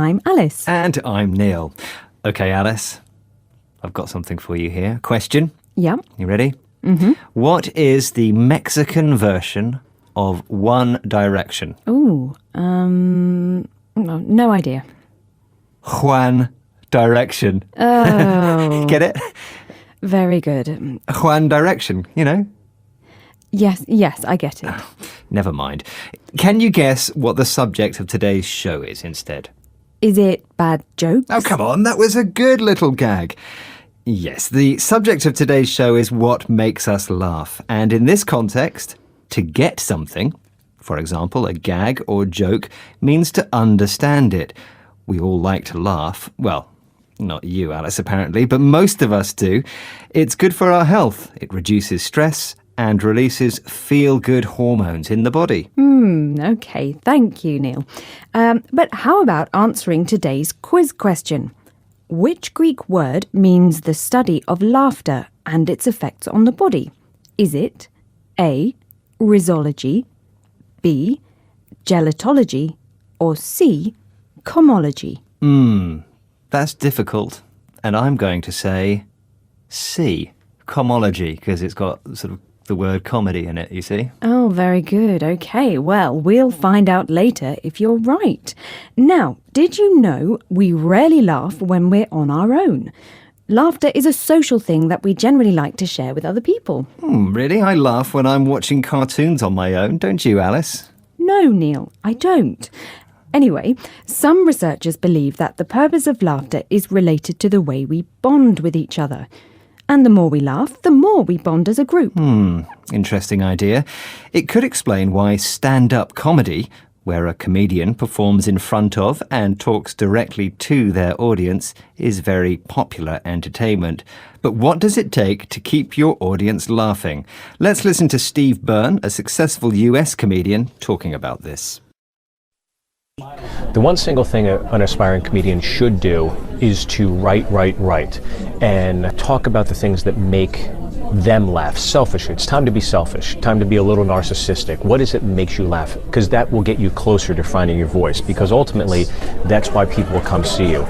I'm Alice. And I'm Neil. Okay, Alice, I've got something for you here. Question. Yeah. You ready? Mm-hmm. What is the Mexican version of One Direction? No idea. Juan Direction. Oh. Get it? Very good. Juan Direction, you know? Yes, I get it. Never mind. Can you guess what the subject of today's show is instead? Is it bad jokes? Oh, come on, that was a good little gag. Yes, the subject of today's show is what makes us laugh. And in this context, to get something, for example, a gag or joke, means to understand it. We all like to laugh. Well, not you, Alice, apparently, but most of us do. It's good for our health. It reduces stress and releases feel-good hormones in the body. Okay, thank you, Neil. But how about answering today's quiz question? Which Greek word means the study of laughter and its effects on the body? Is it A, rhisology, B, gelotology, or C, comology? That's difficult. And I'm going to say C, comology, because it's got sort of the word comedy in it, you see. Oh, very good. Okay, well, we'll find out later if you're right. Now, did you know we rarely laugh when we're on our own? Laughter is a social thing that we generally like to share with other people. Really? I laugh when I'm watching cartoons on my own, don't you, Alice? No, Neil, I don't. Anyway, some researchers believe that the purpose of laughter is related to the way we bond with each other. And the more we laugh, the more we bond as a group. Interesting idea. It could explain why stand-up comedy, where a comedian performs in front of and talks directly to their audience, is very popular entertainment. But what does it take to keep your audience laughing? Let's listen to Steve Byrne, a successful US comedian, talking about this. The one single thing an aspiring comedian should do is to write, and talk about the things that make them laugh. Selfish. It's time to be selfish, time to be a little narcissistic. What is it that makes you laugh? Because that will get you closer to finding your voice, because ultimately that's why people will come see you.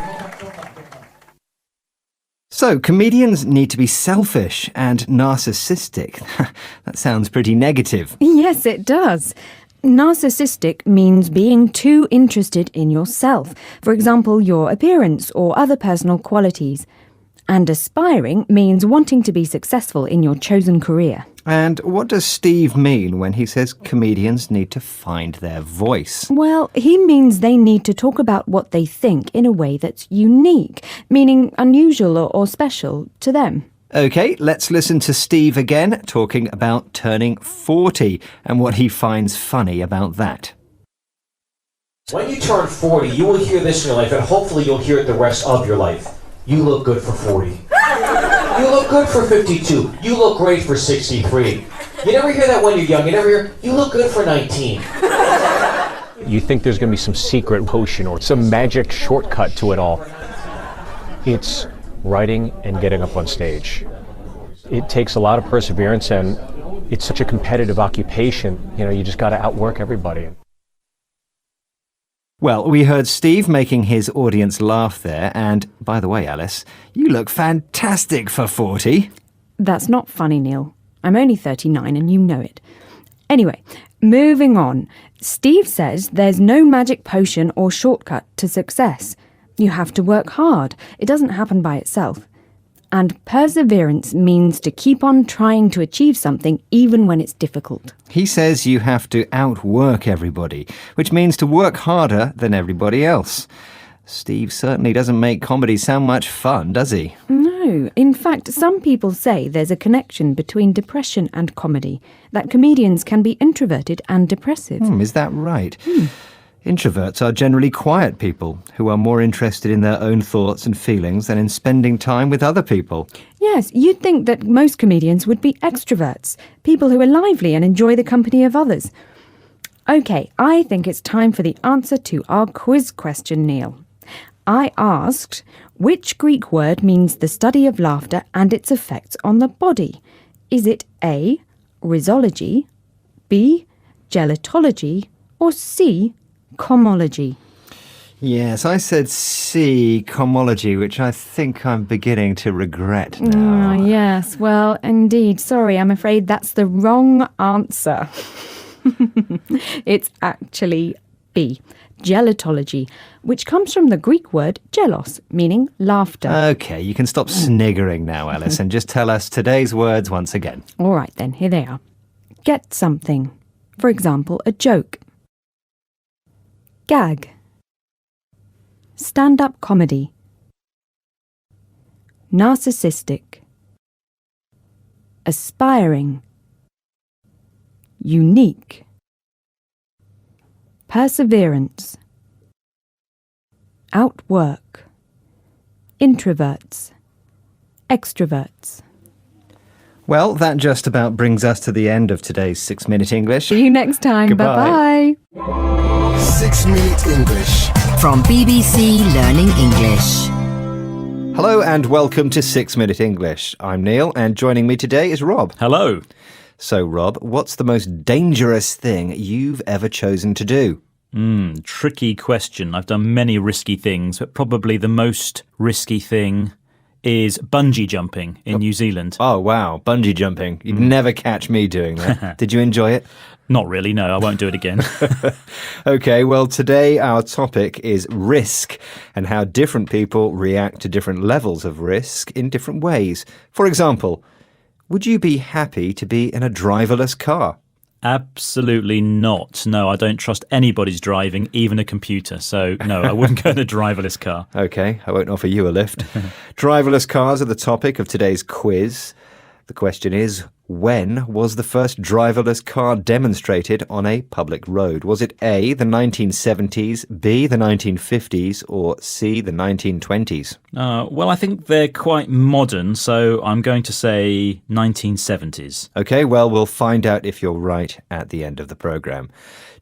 So, comedians need to be selfish and narcissistic. That sounds pretty negative. Yes, it does. Narcissistic means being too interested in yourself, for example, your appearance or other personal qualities. And aspiring means wanting to be successful in your chosen career. And what does Steve mean when he says comedians need to find their voice? Well, he means they need to talk about what they think in a way that's unique, meaning unusual or special to them. OK, let's listen to Steve again, talking about turning 40 and what he finds funny about that. When you turn 40, you will hear this in your life, and hopefully you'll hear it the rest of your life. You look good for 40. You look good for 52. You look great for 63. You never hear that when you're young. You never hear, you look good for 19. You think there's going to be some secret potion or some magic shortcut to it all. It's writing and getting up on stage. It takes a lot of perseverance, and it's such a competitive occupation. You know, you just got to outwork everybody. Well, we heard Steve making his audience laugh there, and by the way, Alice, you look fantastic for 40. That's not funny, Neil. I'm only 39 and you know it. Anyway, moving on. Steve says there's no magic potion or shortcut to success. You have to work hard. It doesn't happen by itself. And perseverance means to keep on trying to achieve something even when it's difficult. He says you have to outwork everybody, which means to work harder than everybody else. Steve certainly doesn't make comedy sound much fun, does he? No. In fact, some people say there's a connection between depression and comedy, that comedians can be introverted and depressive. Is that right? Introverts are generally quiet people who are more interested in their own thoughts and feelings than in spending time with other people. Yes, you'd think that most comedians would be extroverts, people who are lively and enjoy the company of others. OK, I think it's time for the answer to our quiz question, Neil. I asked, which Greek word means the study of laughter and its effects on the body? Is it A, rhisology, B, gelotology, or C, comology? Yes, I said C, cohomology, which I think I'm beginning to regret now. Yes, well, indeed. Sorry, I'm afraid that's the wrong answer. It's actually B, gelatology, which comes from the Greek word gelos, meaning laughter. Okay, you can stop sniggering now, Alice, and just tell us today's words once again. All right then, here they are. Get something. For example, a joke. Gag. Stand-up comedy. Narcissistic. Aspiring. Unique. Perseverance. Outwork. Introverts. Extroverts. Well, that just about brings us to the end of today's 6-Minute English. See you next time. Goodbye. Bye-bye. 6-Minute English. From BBC Learning English. Hello and welcome to 6-Minute English. I'm Neil and joining me today is Rob. Hello. So, Rob, what's the most dangerous thing you've ever chosen to do? Tricky question. I've done many risky things, but probably the most risky thing is bungee jumping in New Zealand. Oh, wow, bungee jumping. You'd never catch me doing that. Did you enjoy it? Not really, no, I won't do it again. Okay, well, today our topic is risk and how different people react to different levels of risk in different ways. For example, would you be happy to be in a driverless car? Absolutely not. No, I don't trust anybody's driving, even a computer. So, no, I wouldn't go in a driverless car. Okay, I won't offer you a lift. Driverless cars are the topic of today's quiz. The question is, when was the first driverless car demonstrated on a public road? Was it A, the 1970s, B, the 1950s, or C, the 1920s? Well, I think they're quite modern, so I'm going to say 1970s. Okay, well, we'll find out if you're right at the end of the programme.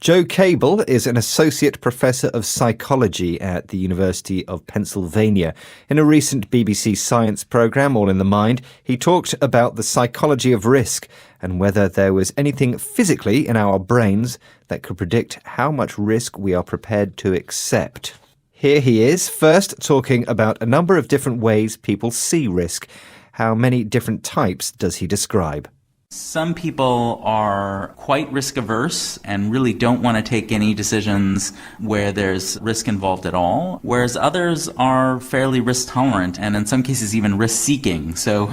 Joe Cable is an associate professor of psychology at the University of Pennsylvania. In a recent BBC Science programme, All in the Mind, he talked about the psychology of risk and whether there was anything physically in our brains that could predict how much risk we are prepared to accept. Here he is, first talking about a number of different ways people see risk. How many different types does he describe? Some people are quite risk averse and really don't want to take any decisions where there's risk involved at all, whereas others are fairly risk tolerant and in some cases even risk seeking. So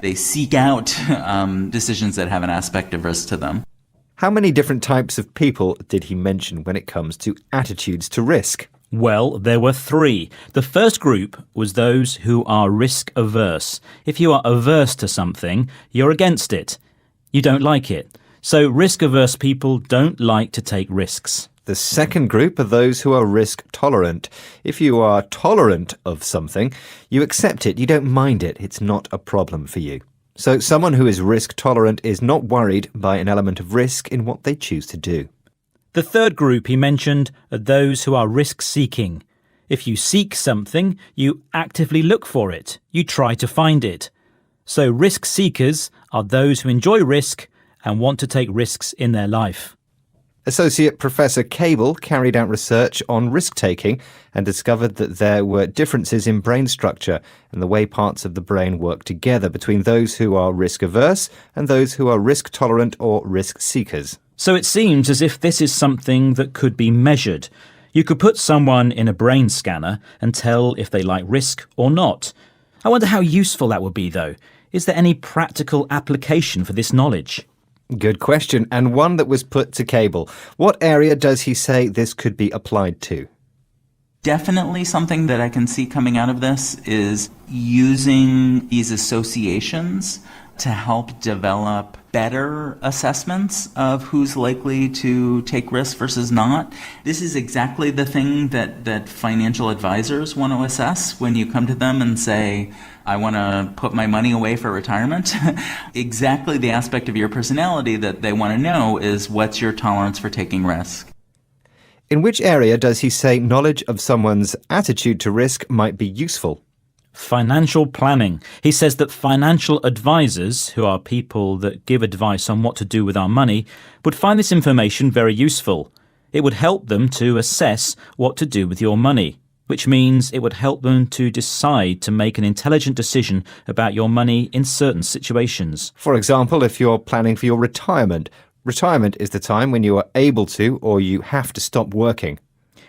they seek out decisions that have an aspect of risk to them. How many different types of people did he mention when it comes to attitudes to risk? Well, there were 3. The first group was those who are risk averse. If you are averse to something, you're against it. You don't like it. So risk-averse people don't like to take risks. The second group are those who are risk tolerant. If you are tolerant of something, you accept it, you don't mind it, it's not a problem for you. So someone who is risk tolerant is not worried by an element of risk in what they choose to do. The third group he mentioned are those who are risk-seeking. If you seek something, you actively look for it. You try to find it. So risk seekers are those who enjoy risk and want to take risks in their life. Associate Professor Cable carried out research on risk-taking and discovered that there were differences in brain structure and the way parts of the brain work together between those who are risk-averse and those who are risk-tolerant or risk-seekers. So it seems as if this is something that could be measured. You could put someone in a brain scanner and tell if they like risk or not. I wonder how useful that would be, though. Is there any practical application for this knowledge? Good question, and one that was put to Cable. What area does he say this could be applied to? Definitely something that I can see coming out of this is using these associations to help develop better assessments of who's likely to take risks versus not. This is exactly the thing that financial advisors want to assess when you come to them and say, I want to put my money away for retirement. Exactly the aspect of your personality that they want to know is what's your tolerance for taking risk. In which area does he say knowledge of someone's attitude to risk might be useful? Financial planning. He says that financial advisors, who are people that give advice on what to do with our money, would find this information very useful. It would help them to assess what to do with your money, which means it would help them to decide to make an intelligent decision about your money in certain situations. For example, if you're planning for your retirement, retirement is the time when you are able to or you have to stop working.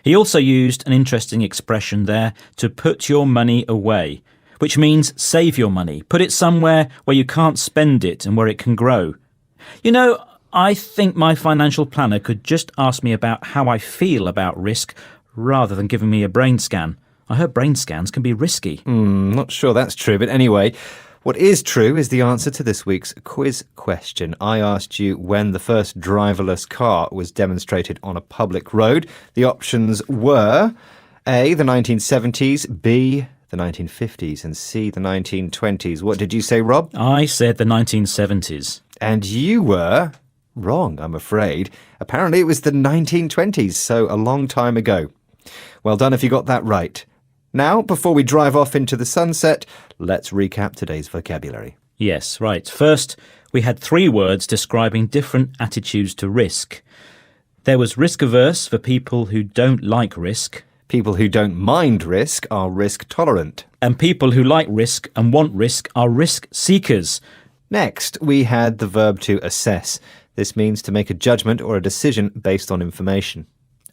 He also used an interesting expression there, to put your money away, which means save your money, put it somewhere where you can't spend it and where it can grow. You know, I think my financial planner could just ask me about how I feel about risk rather than giving me a brain scan. I heard brain scans can be risky. Not sure that's true, but anyway, what is true is the answer to this week's quiz question. I asked you when the first driverless car was demonstrated on a public road. The options were A, the 1970s, B, the 1950s, and C, the 1920s. What did you say, Rob? I said the 1970s. And you were wrong, I'm afraid. Apparently it was the 1920s, so a long time ago. Well done if you got that right. Now, before we drive off into the sunset, let's recap today's vocabulary. Yes, right. First, we had 3 words describing different attitudes to risk. There was risk-averse for people who don't like risk. People who don't mind risk are risk-tolerant. And people who like risk and want risk are risk-seekers. Next, we had the verb to assess. This means to make a judgment or a decision based on information.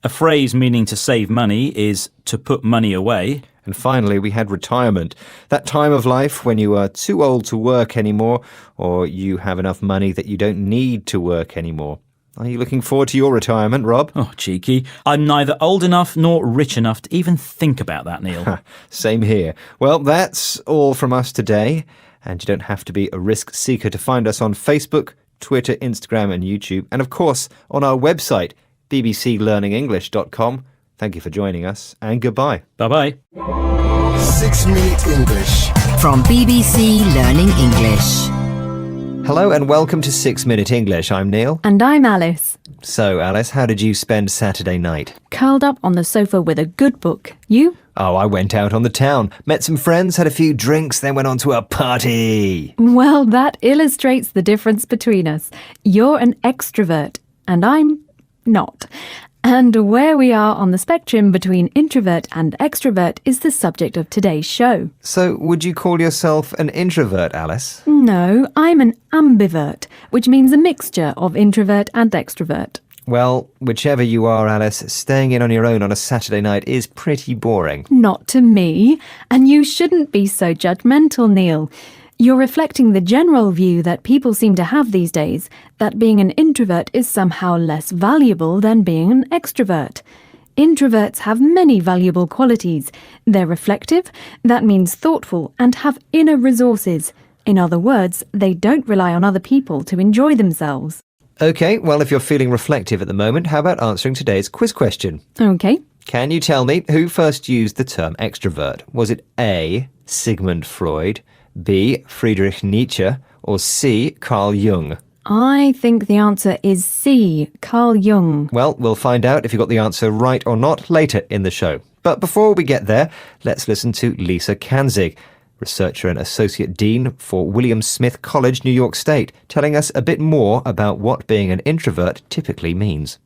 A phrase meaning to save money is to put money away. And finally, we had retirement. That time of life when you are too old to work anymore, or you have enough money that you don't need to work anymore. Are you looking forward to your retirement, Rob? Oh, cheeky. I'm neither old enough nor rich enough to even think about that, Neil. Same here. Well, that's all from us today. And you don't have to be a risk seeker to find us on Facebook, Twitter, Instagram and YouTube. And of course, on our website, bbclearningenglish.com. Thank you for joining us and goodbye. Bye-bye. 6 Minute English. From BBC Learning English. Hello and welcome to 6 Minute English. I'm Neil. And I'm Alice. So, Alice, how did you spend Saturday night? Curled up on the sofa with a good book. You? Oh, I went out on the town, met some friends, had a few drinks, then went on to a party. Well, that illustrates the difference between us. You're an extrovert, and I'm not. And where we are on the spectrum between introvert and extrovert is the subject of today's show. So, would you call yourself an introvert, Alice? No, I'm an ambivert, which means a mixture of introvert and extrovert. Well, whichever you are, Alice, staying in on your own on a Saturday night is pretty boring. Not to me. And you shouldn't be so judgmental, Neil. You're reflecting the general view that people seem to have these days, that being an introvert is somehow less valuable than being an extrovert. Introverts have many valuable qualities. They're reflective, that means thoughtful, and have inner resources. In other words, they don't rely on other people to enjoy themselves. OK, well, if you're feeling reflective at the moment, how about answering today's quiz question? OK. Can you tell me who first used the term extrovert? Was it A, Sigmund Freud, B, Friedrich Nietzsche, or C, Carl Jung? I think the answer is C, Carl Jung. Well, we'll find out if you got the answer right or not later in the show. But before we get there, let's listen to Lisa Kanzig, researcher and associate dean for William Smith College, New York State, telling us a bit more about what being an introvert typically means.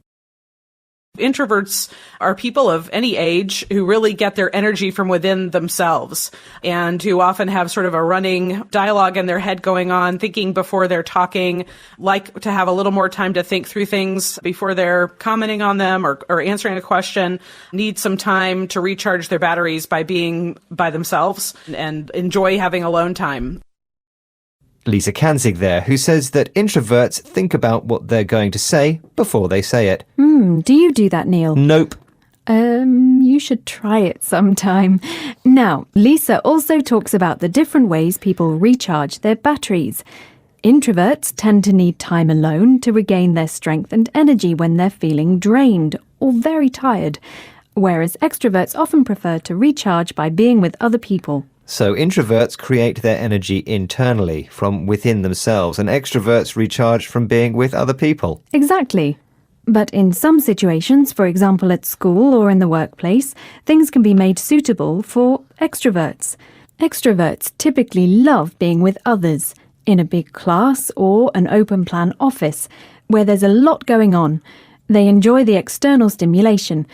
Introverts are people of any age who really get their energy from within themselves and who often have sort of a running dialogue in their head going on, thinking before they're talking, like to have a little more time to think through things before they're commenting on them or answering a question, need some time to recharge their batteries by being by themselves and enjoy having alone time. Lisa Kanzig there, who says that introverts think about what they're going to say before they say it. Do you do that, Neil? Nope. You should try it sometime. Now, Lisa also talks about the different ways people recharge their batteries. Introverts tend to need time alone to regain their strength and energy when they're feeling drained or very tired, whereas extroverts often prefer to recharge by being with other people. So introverts create their energy internally, from within themselves, and extroverts recharge from being with other people. Exactly. But in some situations, for example at school or in the workplace, things can be made suitable for extroverts. Extroverts typically love being with others, in a big class or an open-plan office, where there's a lot going on. They enjoy the external stimulation,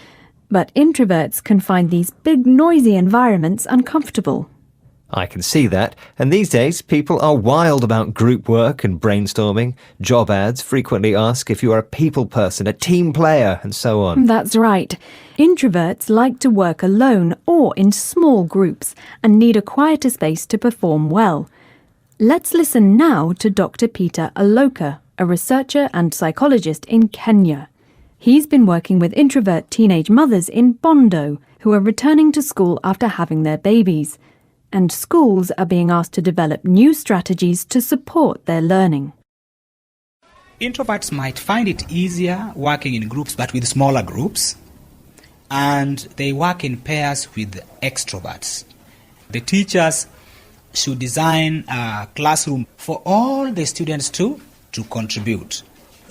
but introverts can find these big, noisy environments uncomfortable. I can see that, and these days people are wild about group work and brainstorming. Job ads frequently ask if you are a people person, a team player, and so on. That's right. Introverts like to work alone or in small groups and need a quieter space to perform well. Let's listen now to Dr. Peter Aloka, a researcher and psychologist in Kenya. He's been working with introvert teenage mothers in Bondo who are returning to school after having their babies. And schools are being asked to develop new strategies to support their learning. Introverts might find it easier working in groups, but with smaller groups, and they work in pairs with extroverts. The teachers should design a classroom for all the students to contribute.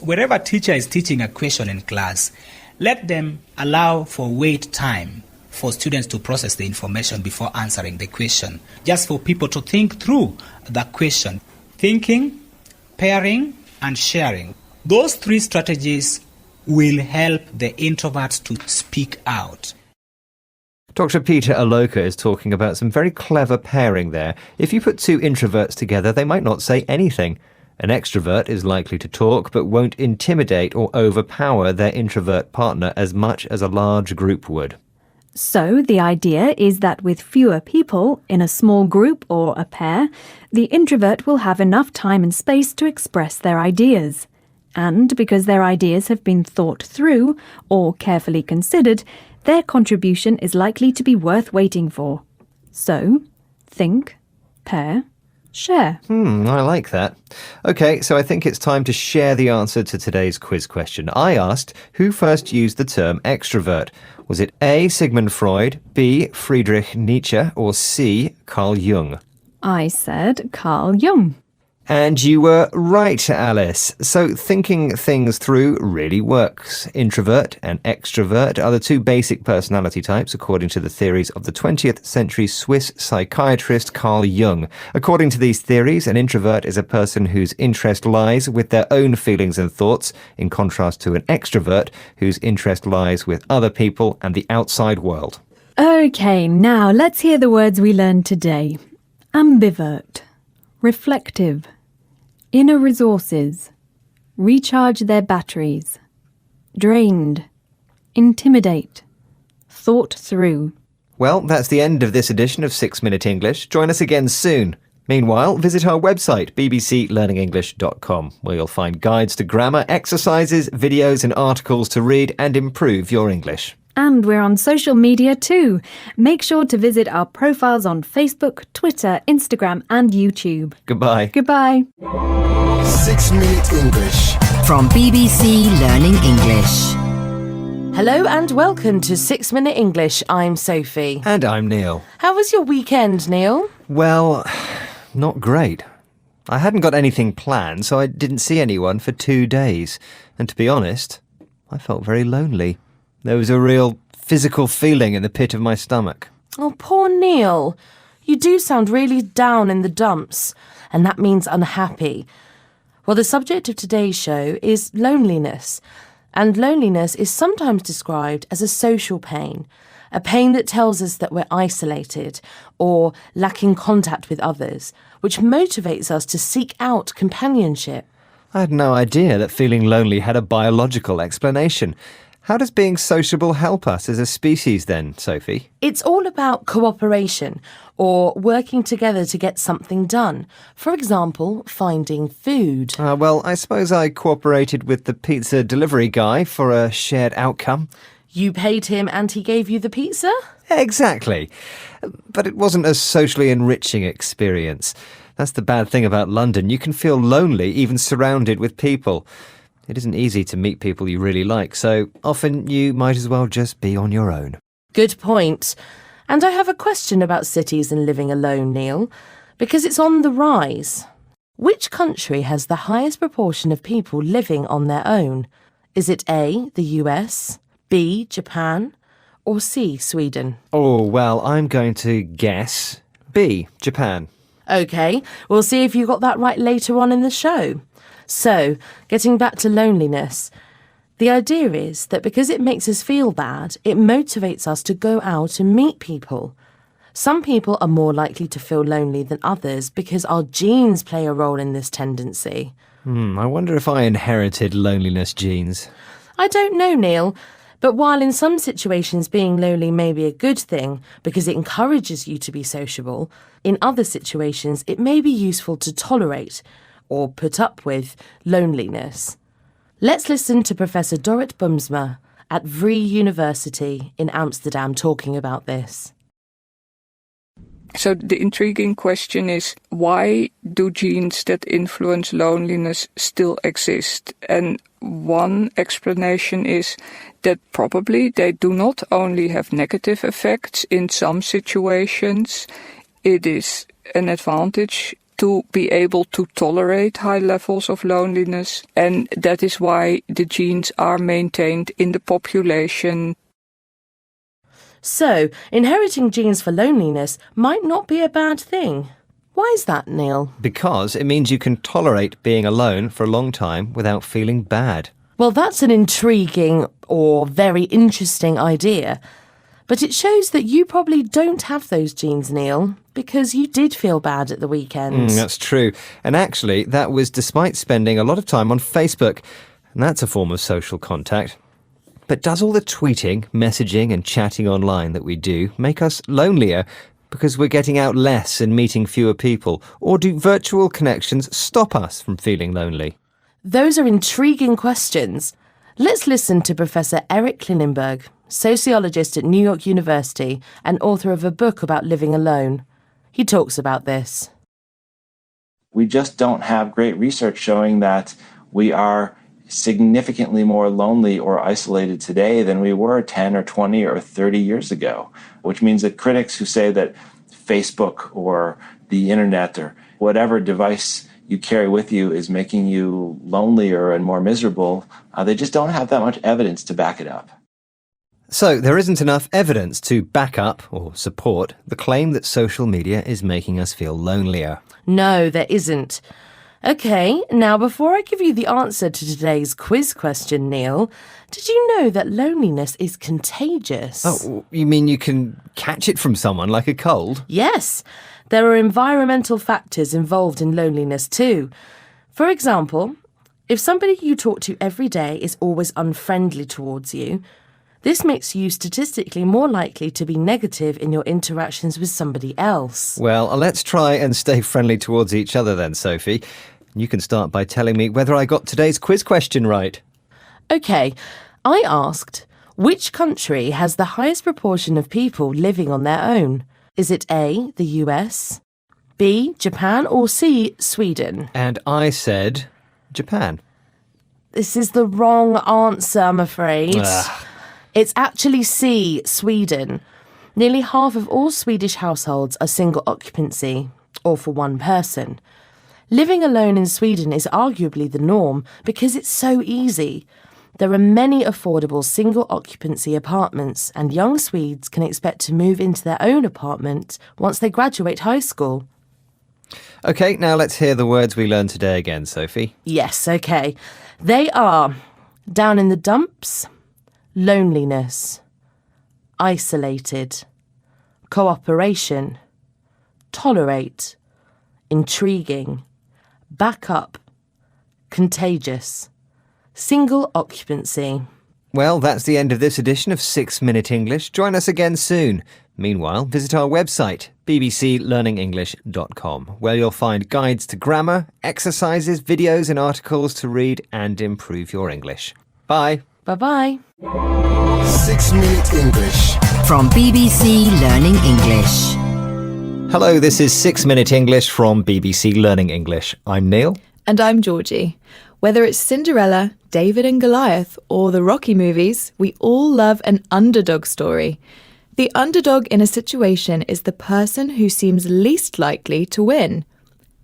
Wherever teacher is teaching a question in class, let them allow for wait time for students to process the information before answering the question, just for people to think through the question. Thinking, pairing, and sharing. Those three strategies will help the introverts to speak out. Dr. Peter Aloka is talking about some very clever pairing there. If you put two introverts together, they might not say anything. An extrovert is likely to talk, but won't intimidate or overpower their introvert partner as much as a large group would. So the idea is that with fewer people in a small group or a pair, the introvert will have enough time and space to express their ideas. And because their ideas have been thought through or carefully considered, their contribution is likely to be worth waiting for. So, think, pair, share. I like that. OK, so I think it's time to share the answer to today's quiz question. I asked, who first used the term extrovert? Was it A. Sigmund Freud, B. Friedrich Nietzsche, or C. Carl Jung? I said Carl Jung. And you were right, Alice. So thinking things through really works. Introvert and extrovert are the two basic personality types according to the theories of the 20th century Swiss psychiatrist Carl Jung. According to these theories, an introvert is a person whose interest lies with their own feelings and thoughts, in contrast to an extrovert whose interest lies with other people and the outside world. OK, now let's hear the words we learned today. Ambivert, reflective, inner resources, recharge their batteries, drained, intimidate, thought through. Well, that's the end of this edition of 6 Minute English. Join us again soon. Meanwhile, visit our website, bbclearningenglish.com, where you'll find guides to grammar, exercises, videos and articles to read and improve your English. And we're on social media too. Make sure to visit our profiles on Facebook, Twitter, Instagram and YouTube. Goodbye. Goodbye. 6 Minute English. From BBC Learning English. Hello and welcome to 6 Minute English. I'm Sophie. And I'm Neil. How was your weekend, Neil? Well, not great. I hadn't got anything planned, so I didn't see anyone for 2 days. And to be honest, I felt very lonely. There was a real physical feeling in the pit of my stomach. Oh, poor Neil. You do sound really down in the dumps, and that means unhappy. Well, the subject of today's show is loneliness, and loneliness is sometimes described as a social pain, a pain that tells us that we're isolated or lacking contact with others, which motivates us to seek out companionship. I had no idea that feeling lonely had a biological explanation. How does being sociable help us as a species then, Sophie? It's all about cooperation or working together to get something done. For example, finding food. Well, I suppose I cooperated with the pizza delivery guy for a shared outcome. You paid him and he gave you the pizza? Exactly. But it wasn't a socially enriching experience. That's the bad thing about London. You can feel lonely even surrounded with people. It isn't easy to meet people you really like, so often you might as well just be on your own. Good point. And I have a question about cities and living alone, Neil, because it's on the rise. Which country has the highest proportion of people living on their own? Is it A, the US, B, Japan, or C, Sweden? Oh, well, I'm going to guess B, Japan. OK, we'll see if you got that right later on in the show. So, getting back to loneliness, The idea is that because it makes us feel bad, it motivates us to go out and meet people. Some people are more likely to feel lonely than others because our genes play a role in this tendency. I wonder if I inherited loneliness genes. I don't know, Neil, but while in some situations being lonely may be a good thing because it encourages you to be sociable, in other situations it may be useful to tolerate or put up with loneliness. Let's listen to Professor Dorrit Boomsma at Vrije University in Amsterdam talking about this. So the intriguing question is, why do genes that influence loneliness still exist? And one explanation is that probably they do not only have negative effects in some situations, it is an advantage to be able to tolerate high levels of loneliness, and that is why the genes are maintained in the population. So, inheriting genes for loneliness might not be a bad thing. Why is that, Neil? Because it means you can tolerate being alone for a long time without feeling bad. Well, that's an intriguing or very interesting idea. But it shows that you probably don't have those genes, Neil, because you did feel bad at the weekend. That's true. And actually, that was despite spending a lot of time on Facebook. And that's a form of social contact. But does all the tweeting, messaging and chatting online that we do make us lonelier because we're getting out less and meeting fewer people? Or do virtual connections stop us from feeling lonely? Those are intriguing questions. Let's listen to Professor Eric Klinenberg, sociologist at New York University and author of a book about living alone. He talks about this. We just don't have great research showing that we are significantly more lonely or isolated today than we were 10 or 20 or 30 years ago, which means that critics who say that Facebook or the internet or whatever device you carry with you is making you lonelier and more miserable, they just don't have that much evidence to back it up. So there isn't enough evidence to back up or support the claim that social media is making us feel lonelier. No, there isn't. OK, now before I give you the answer to today's quiz question, Neil, did you know that loneliness is contagious? Oh, you mean you can catch it from someone like a cold? Yes, there are environmental factors involved in loneliness too. For example, if somebody you talk to every day is always unfriendly towards you, this makes you statistically more likely to be negative in your interactions with somebody else. Well, let's try and stay friendly towards each other then, Sophie. You can start by telling me whether I got today's quiz question right. OK, I asked, which country has the highest proportion of people living on their own? Is it A, the US, B, Japan, or C, Sweden? And I said Japan. This is the wrong answer, I'm afraid. It's actually C, Sweden. Nearly half of all Swedish households are single occupancy, or for one person. Living alone in Sweden is arguably the norm because it's so easy. There are many affordable single occupancy apartments, and young Swedes can expect to move into their own apartment once they graduate high school. OK, now let's hear the words we learned today again, Sophie. Yes, OK. They are down in the dumps, loneliness, isolated, cooperation, tolerate, intriguing, back up, contagious, single occupancy. Well, that's the end of this edition of 6 Minute English. Join us again soon. Meanwhile, visit our website, bbclearningenglish.com, where you'll find guides to grammar, exercises, videos and articles to read and improve your English. Bye. Bye-bye. 6 Minute English. From BBC Learning English. Hello, this is 6 Minute English from BBC Learning English. I'm Neil. And I'm Georgie. Whether it's Cinderella, David and Goliath, or the Rocky movies, we all love an underdog story. The underdog in a situation is the person who seems least likely to win.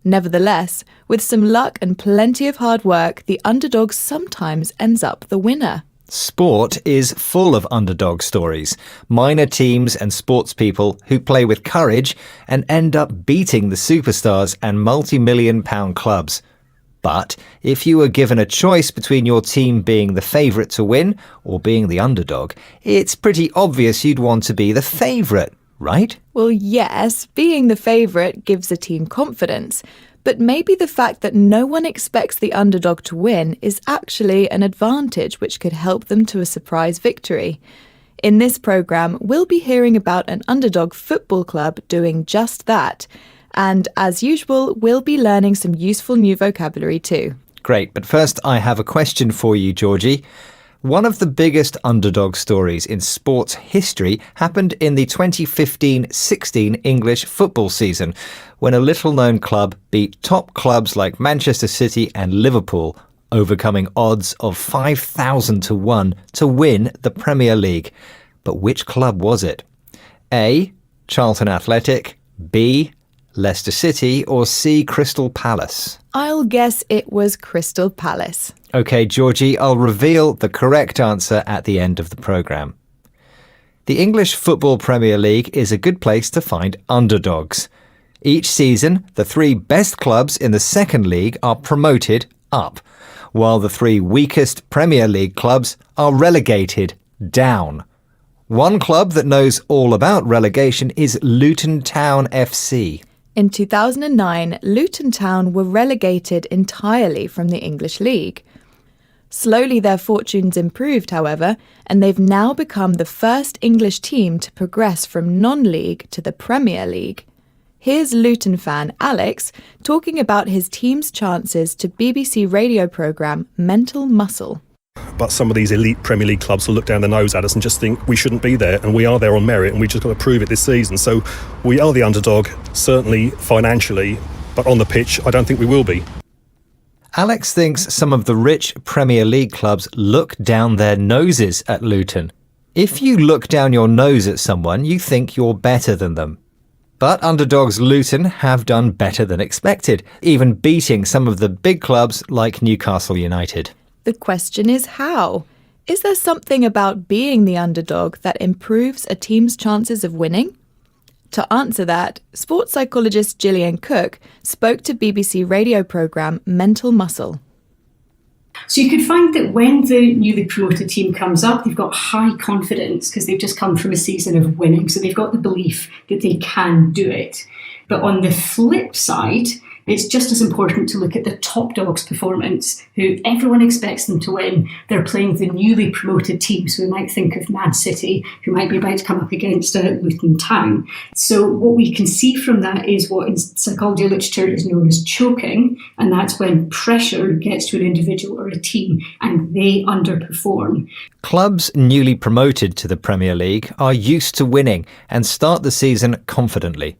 Nevertheless, with some luck and plenty of hard work, the underdog sometimes ends up the winner. Sport is full of underdog stories. Minor teams and sports people who play with courage and end up beating the superstars and multi-million-pound clubs. But if you were given a choice between your team being the favourite to win or being the underdog, it's pretty obvious you'd want to be the favourite, right? Well, yes, being the favourite gives a team confidence, but maybe the fact that no one expects the underdog to win is actually an advantage which could help them to a surprise victory. In this programme, we'll be hearing about an underdog football club doing just that. And as usual, we'll be learning some useful new vocabulary too. Great, but first I have a question for you, Georgie. One of the biggest underdog stories in sports history happened in the 2015-16 English football season, when a little-known club beat top clubs like Manchester City and Liverpool, overcoming odds of 5,000 to 1 to win the Premier League. But which club was it? A. Charlton Athletic, B. Leicester City, or C. Crystal Palace? I'll guess it was Crystal Palace. OK, Georgie, I'll reveal the correct answer at the end of the programme. The English Football Premier League is a good place to find underdogs. Each season, the 3 best clubs in the second league are promoted up, while the 3 weakest Premier League clubs are relegated down. One club that knows all about relegation is Luton Town FC. In 2009, Luton Town were relegated entirely from the English League. Slowly their fortunes improved, however, and they've now become the first English team to progress from non-league to the Premier League. Here's Luton fan Alex talking about his team's chances to BBC radio programme Mental Muscle. But some of these elite Premier League clubs will look down their nose at us and just think we shouldn't be there, and we are there on merit, and we've just got to prove it this season. So we are the underdog, certainly financially, but on the pitch, I don't think we will be. Alex thinks some of the rich Premier League clubs look down their noses at Luton. If you look down your nose at someone, you think you're better than them. But underdogs Luton have done better than expected, even beating some of the big clubs like Newcastle United. The question is how? Is there something about being the underdog that improves a team's chances of winning? To answer that, sports psychologist Gillian Cook spoke to BBC radio programme Mental Muscle. So you could find that when the newly promoted team comes up, they've got high confidence because they've just come from a season of winning. So they've got the belief that they can do it. But on the flip side, it's just as important to look at the top dog's performance, who everyone expects them to win. They're playing the newly promoted team, so we might think of Man City, who might be about to come up against Luton Town. So what we can see from that is what in psychology literature is known as choking, and that's when pressure gets to an individual or a team and they underperform. Clubs newly promoted to the Premier League are used to winning and start the season confidently.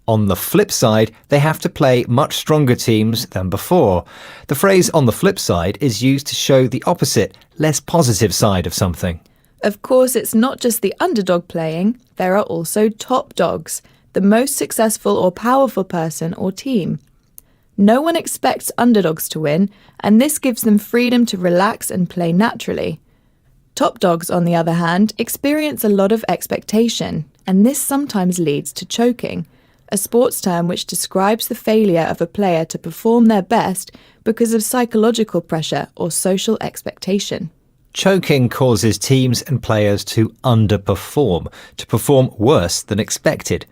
On the flip side, they have to play much stronger teams than before. The phrase on the flip side is used to show the opposite, less positive side of something. Of course, it's not just the underdog playing, there are also top dogs, the most successful or powerful person or team. No one expects underdogs to win, and this gives them freedom to relax and play naturally. Top dogs, on the other hand, experience a lot of expectation, and this sometimes leads to choking, a sports term which describes the failure of a player to perform their best because of psychological pressure or social expectation. Choking causes teams and players to underperform, to perform worse than expected.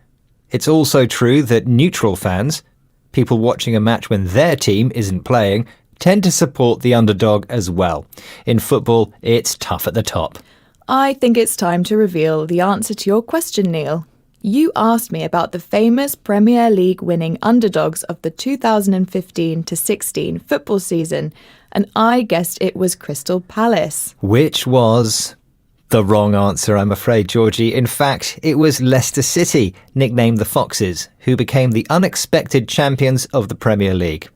It's also true that neutral fans, people watching a match when their team isn't playing, tend to support the underdog as well. In football, it's tough at the top. I think it's time to reveal the answer to your question, Neil. You asked me about the famous Premier League winning underdogs of the 2015-16 football season, and I guessed it was Crystal Palace. Which was the wrong answer, I'm afraid, Georgie. In fact, it was Leicester City, nicknamed the Foxes, who became the unexpected champions of the Premier League.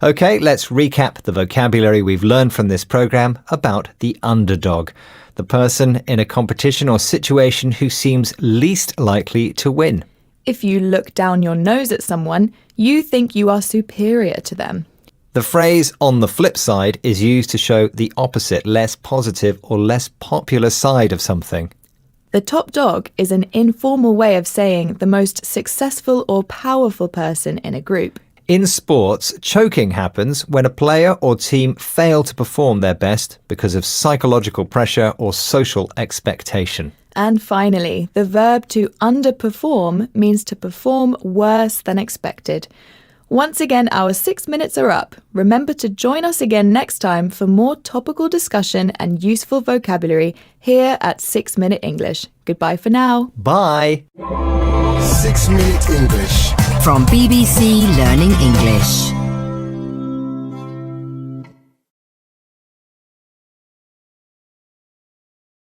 OK, let's recap the vocabulary we've learned from this programme about the underdog. The person in a competition or situation who seems least likely to win. If you look down your nose at someone, you think you are superior to them. The phrase on the flip side is used to show the opposite, less positive or less popular side of something. The top dog is an informal way of saying the most successful or powerful person in a group. In sports, choking happens when a player or team fail to perform their best because of psychological pressure or social expectation. And finally, the verb to underperform means to perform worse than expected. Once again, our 6 minutes are up. Remember to join us again next time for more topical discussion and useful vocabulary here at 6 Minute English. Goodbye for now. Bye. 6 Minute English. From BBC Learning English.